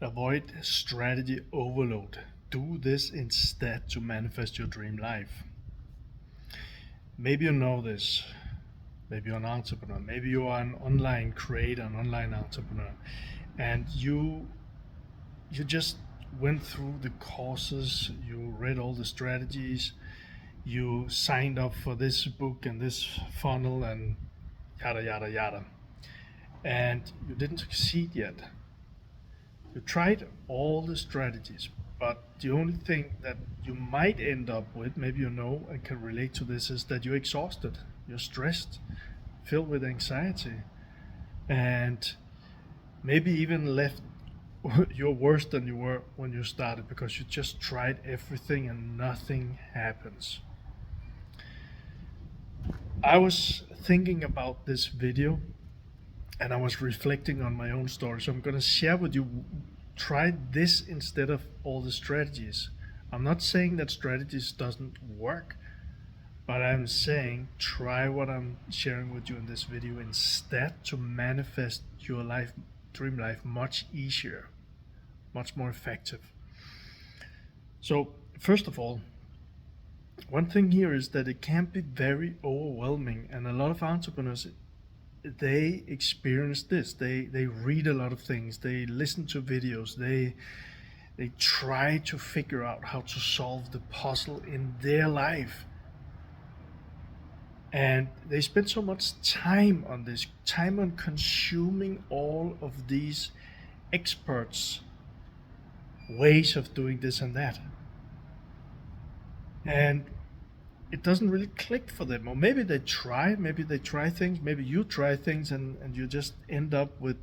Avoid strategy overload. Do this instead to manifest your dream life. Maybe you know this. Maybe you're an entrepreneur. Maybe you are an online creator, an online entrepreneur, and you just went through the courses, you read all the strategies, you signed up for this book and this funnel and yada yada yada, and you didn't succeed yet. You tried all the strategies, but the only thing that you might end up with, maybe you know and can relate to this, is that you're exhausted, you're stressed, filled with anxiety, and maybe even left you're worse than you were when you started because you just tried everything and nothing happens. I was thinking about this video and I was reflecting on my own story. So I'm going to share with you, try this instead of all the strategies. I'm not saying that strategies doesn't work, but I'm saying try what I'm sharing with you in this video instead to manifest your life, dream life, much easier, much more effective. So first of all, one thing here is that it can be very overwhelming, and a lot of entrepreneurs, they experience this. They read a lot of things, they listen to videos, they try to figure out how to solve the puzzle in their life. And they spend so much time on this, time on consuming all of these experts' ways of doing this and that. And it doesn't really click for them. Or maybe they try things, maybe you try things and you just end up with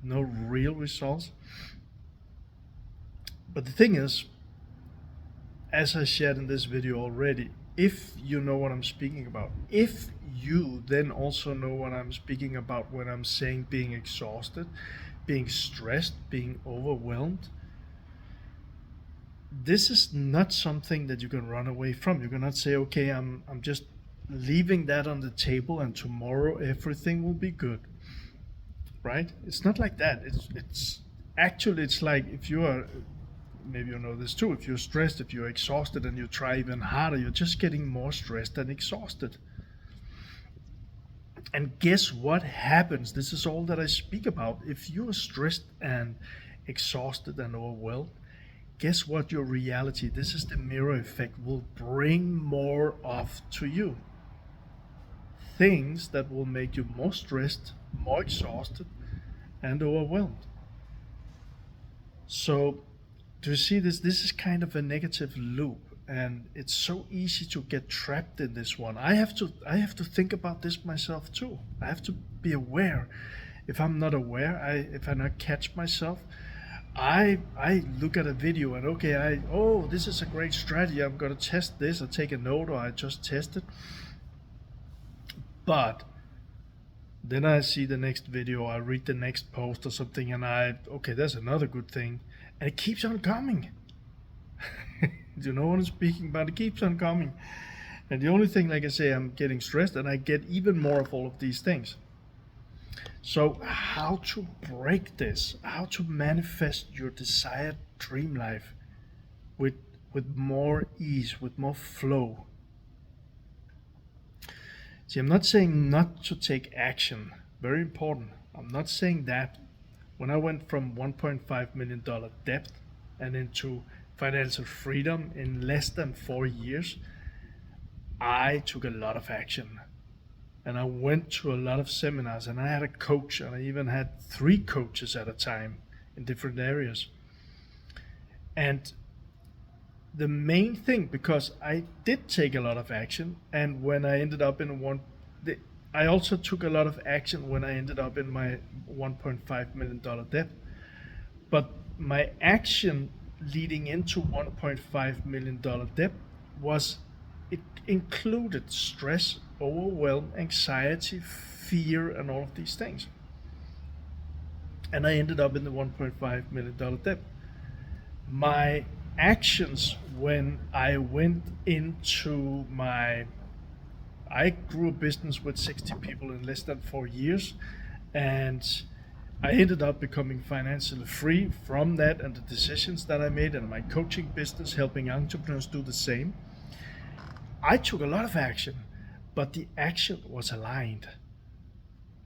no real results. But the thing is, as I shared in this video already, if you know what I'm speaking about, if you then also know what I'm speaking about when I'm saying being exhausted, being stressed, being overwhelmed, this is not something that you can run away from. You cannot say, okay, I'm just leaving that on the table and tomorrow everything will be good, right? It's not like that. It's actually, it's like if you are, maybe you know this too, if you're stressed, if you're exhausted and you try even harder, you're just getting more stressed and exhausted. And guess what happens? This is all that I speak about. If you're stressed and exhausted and overwhelmed, guess what your reality, this is the mirror effect, will bring more of to you. Things that will make you more stressed, more exhausted, and overwhelmed. So, do you see this? This is kind of a negative loop, and it's so easy to get trapped in this one. I have to think about this myself too. I have to be aware. If I'm not aware, if I not catch myself, I look at a video and okay, this is a great strategy. I'm gonna test this. I take a note or I just test it. But then I see the next video, I read the next post or something, and okay, that's another good thing, and it keeps on coming. Do you know what I'm speaking about? It keeps on coming, and the only thing, like I say, I'm getting stressed, and I get even more of all of these things. So how to break this, how to manifest your desired dream life with more ease, with more flow. See, I'm not saying not to take action, very important. I'm not saying that. When I went from $1.5 million debt and into financial freedom in less than 4 years, I took a lot of action. And I went to a lot of seminars, and I had a coach, and I even had 3 coaches at a time in different areas. And the main thing, because I did take a lot of action, and when I ended up in I also took a lot of action when I ended up in my $1.5 million debt. But my action leading into $1.5 million debt it included stress, overwhelm, anxiety, fear, and all of these things. And I ended up in the $1.5 million debt. My actions when I went into I grew a business with 60 people in less than 4 years, and I ended up becoming financially free from that and the decisions that I made in my coaching business, helping entrepreneurs do the same. I took a lot of action, but the action was aligned.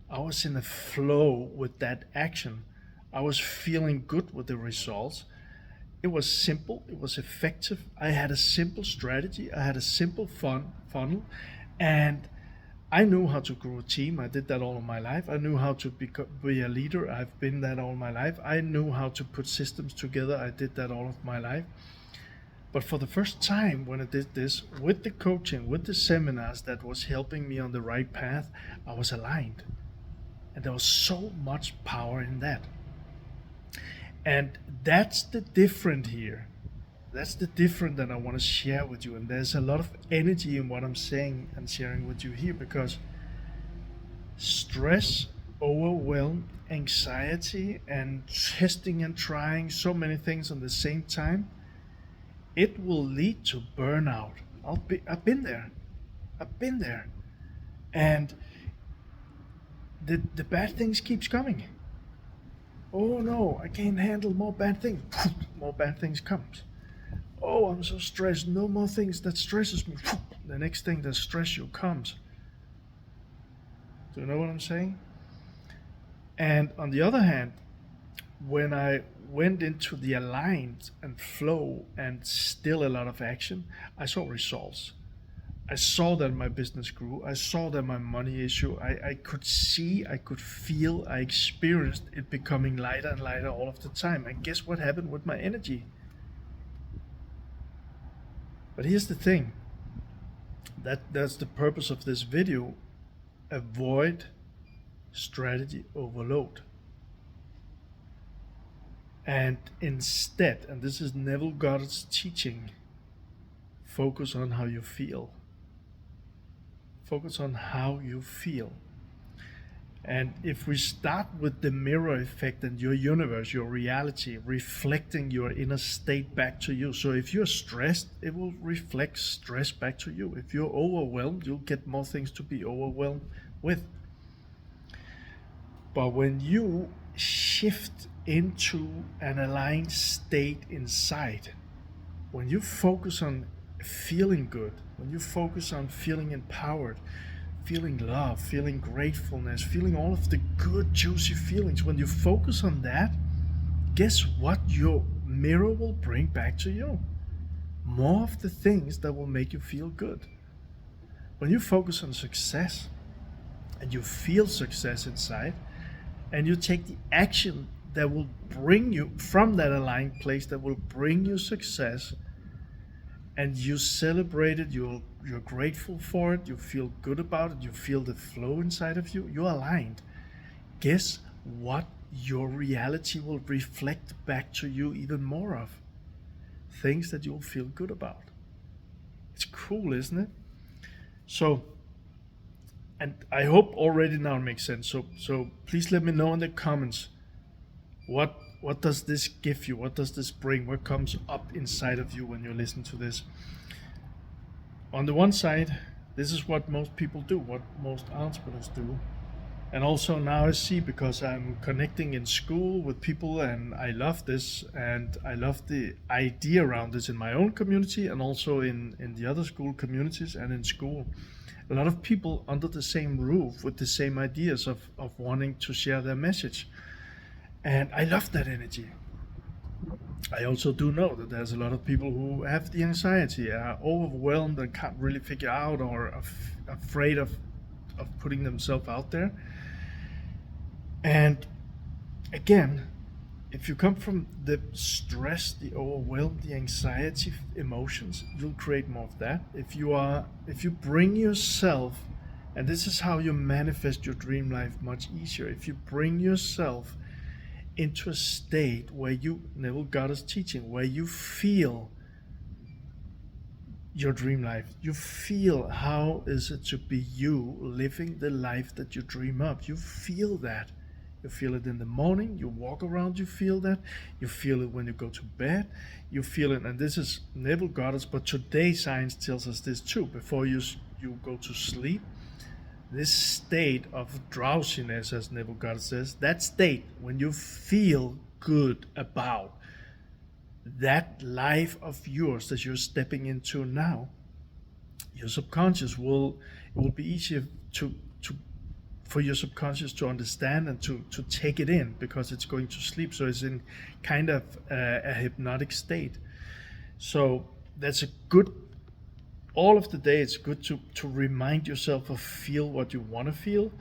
I was in a flow with that action. I was feeling good with the results. It was simple, it was effective. I had a simple strategy, I had a simple funnel, and I knew how to grow a team. I did that all of my life. I knew how to be a leader. I've been that all my life. I knew how to put systems together. I did that all of my life. But for the first time, when I did this with the coaching, with the seminars that was helping me on the right path, I was aligned. And there was so much power in that. And that's the difference here. That's the difference that I want to share with you. And there's a lot of energy in what I'm saying and sharing with you here, because stress, overwhelm, anxiety, and testing and trying so many things at the same time, it will lead to burnout. I've been there. I've been there. And the bad things keeps coming. Oh no, I can't handle more bad things. More bad things comes. Oh, I'm so stressed. No more things that stresses me. The next thing that stress you comes. Do you know what I'm saying? And on the other hand, when I went into the aligned and flow and still a lot of action, I saw results. I saw that my business grew. I saw that my money issue, I could see, I could feel, I experienced it becoming lighter and lighter all of the time. And guess what happened with my energy? But here's the thing. That's the purpose of this video. Avoid strategy overload. And instead, and this is Neville Goddard's teaching, focus on how you feel. Focus on how you feel. And if we start with the mirror effect and your universe, your reality, reflecting your inner state back to you. So if you're stressed, it will reflect stress back to you. If you're overwhelmed, you'll get more things to be overwhelmed with. But when you shift into an aligned state inside, when you focus on feeling good, when you focus on feeling empowered, feeling love, feeling gratefulness, feeling all of the good, juicy feelings, when you focus on that, guess what your mirror will bring back to you? More of the things that will make you feel good. When you focus on success and you feel success inside, and you take the action that will bring you from that aligned place, that will bring you success, and you celebrate it, you're grateful for it, you feel good about it, you feel the flow inside of you, you're aligned. Guess what your reality will reflect back to you even more of? Things that you'll feel good about. It's cool, isn't it? So, and I hope already now it makes sense. So please let me know in the comments, what does this give you? What does this bring? What comes up inside of you when you listen to this? On the one side, this is what most people do, what most entrepreneurs do. And also now I see, because I'm connecting in Skool with people, and I love this, and I love the idea around this in my own community and also in the other Skool communities and in Skool. A lot of people under the same roof with the same ideas of wanting to share their message. And I love that energy. I also do know that there's a lot of people who have the anxiety, are overwhelmed and can't really figure out, or afraid of putting themselves out there. And again, if you come from the stress, the overwhelm, the anxiety emotions, you'll create more of that. If you bring yourself, and this is how you manifest your dream life much easier, if you bring yourself into a state where you, Neville Goddard's teaching, where you feel your dream life, you feel how is it to be you living the life that you dream up. You feel that. You feel it in the morning, you walk around, you feel that. You feel it when you go to bed, you feel it, and this is Neville Goddard's, but today science tells us this too. Before you go to sleep, this state of drowsiness, as Neville Goddard says, that state when you feel good about that life of yours that you're stepping into now, your subconscious will, it will be easier to for your subconscious to understand and to take it in, because it's going to sleep. So it's in kind of a hypnotic state. So that's a good, all of the day it's good to remind yourself of feel what you want to feel.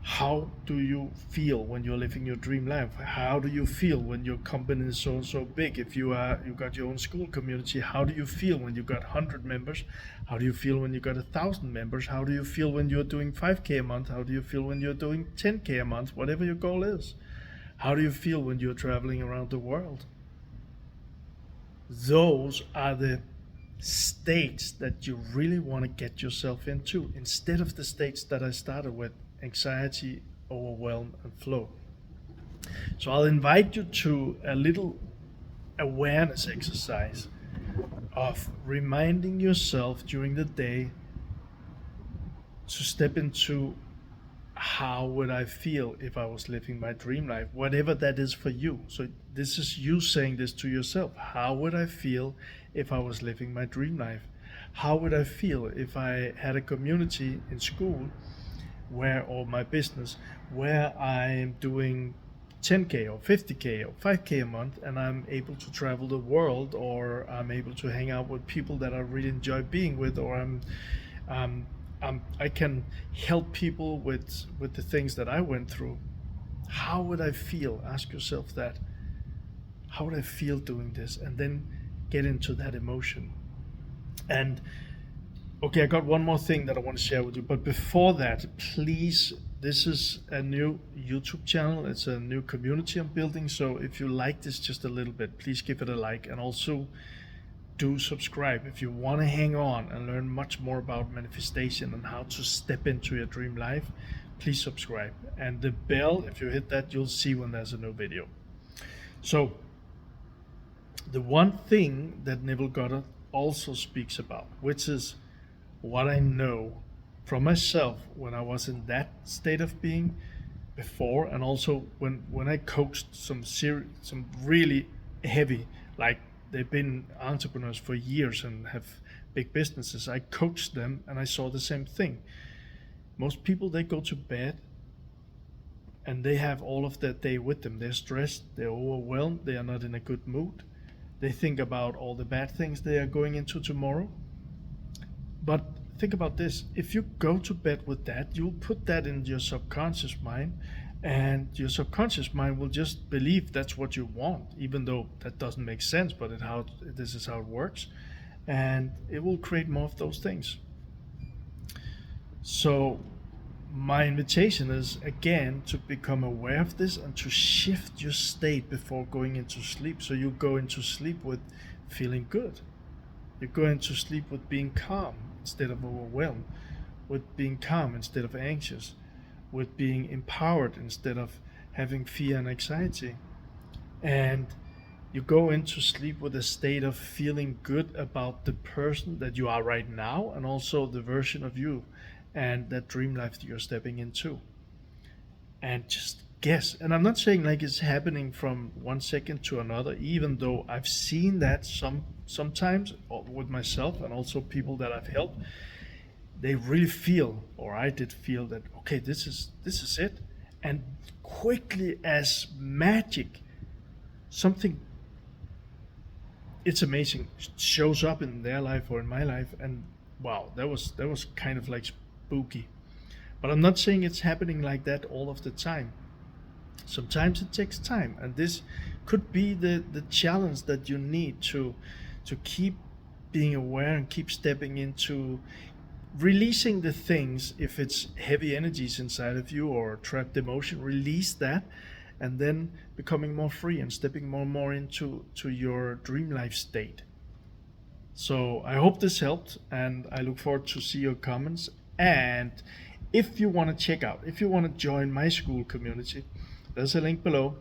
How do you feel when you're living your dream life? How do you feel when your company is so big? If you got your own Skool community, how do you feel when you got 100 members? How do you feel when you got 1,000 members? How do you feel when you're doing 5K a month? How do you feel when you're doing 10K a month? Whatever your goal is. How do you feel when you're traveling around the world? Those are the states that you really want to get yourself into, instead of the states that I started with: anxiety, overwhelm, and flow. So I'll invite you to a little awareness exercise of reminding yourself during the day to step into, how would I feel if I was living my dream life, whatever that is for you. So this is you saying this to yourself: how would I feel if I was living my dream life? How would I feel if I had a community in Skool where, or my business, where I am doing 10K or 50K or 5K a month, and I'm able to travel the world, or I'm able to hang out with people that I really enjoy being with, or I can help people with the things that I went through. How would I feel? Ask yourself that. How would I feel doing this? And then get into that emotion. And okay, I got one more thing that I want to share with you. But before that, please, this is a new YouTube channel. It's a new community I'm building. So if you like this just a little bit, please give it a like. And also do subscribe if you want to hang on and learn much more about manifestation and how to step into your dream life. Please subscribe. And the bell, if you hit that, you'll see when there's a new video. So the one thing that Neville Goddard also speaks about, which is what I know from myself when I was in that state of being before, and also when I coached some really heavy, like they've been entrepreneurs for years and have big businesses. I coached them and I saw the same thing. Most people, they go to bed and they have all of that day with them. They're stressed, they're overwhelmed, they are not in a good mood. They think about all the bad things they are going into tomorrow. But think about this: if you go to bed with that, you'll put that in your subconscious mind, and your subconscious mind will just believe that's what you want, even though that doesn't make sense, but this is how it works, and it will create more of those things. So my invitation is, again, to become aware of this and to shift your state before going into sleep. So you go into sleep with feeling good. You go into sleep with being calm instead of overwhelmed, with being calm instead of anxious, with being empowered instead of having fear and anxiety. And you go into sleep with a state of feeling good about the person that you are right now, and also the version of you and that dream life that you're stepping into. And just guess. And I'm not saying like it's happening from 1 second to another, even though I've seen that sometimes with myself and also people that I've helped. They really feel, or I did feel, that okay, this is it. And quickly as magic, something, it's amazing, shows up in their life or in my life, and wow, that was kind of like spooky. But I'm not saying it's happening like that all of the time. Sometimes it takes time, and this could be the challenge that you need to keep being aware and keep stepping into releasing the things. If it's heavy energies inside of you or trapped emotion, release that, and then becoming more free and stepping more and more into your dream life state. So I hope this helped, and I look forward to see your comments. And if you want to check out, if you want to join my Skool community, there's a link below.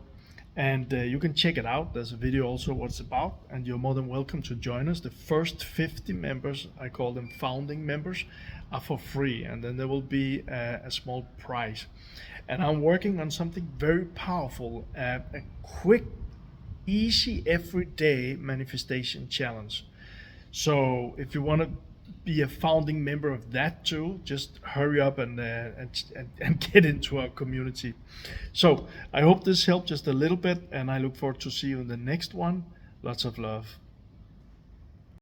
And you can check it out. There's a video also what it's about, and you're more than welcome to join us. The first 50 members, I call them founding members, are for free, and then there will be a small prize. And I'm working on something very powerful, a quick, easy, everyday manifestation challenge. So if you want to be a founding member of that too, just hurry up and get into our community. So I hope this helped just a little bit, and I look forward to see you in the next one. Lots of love.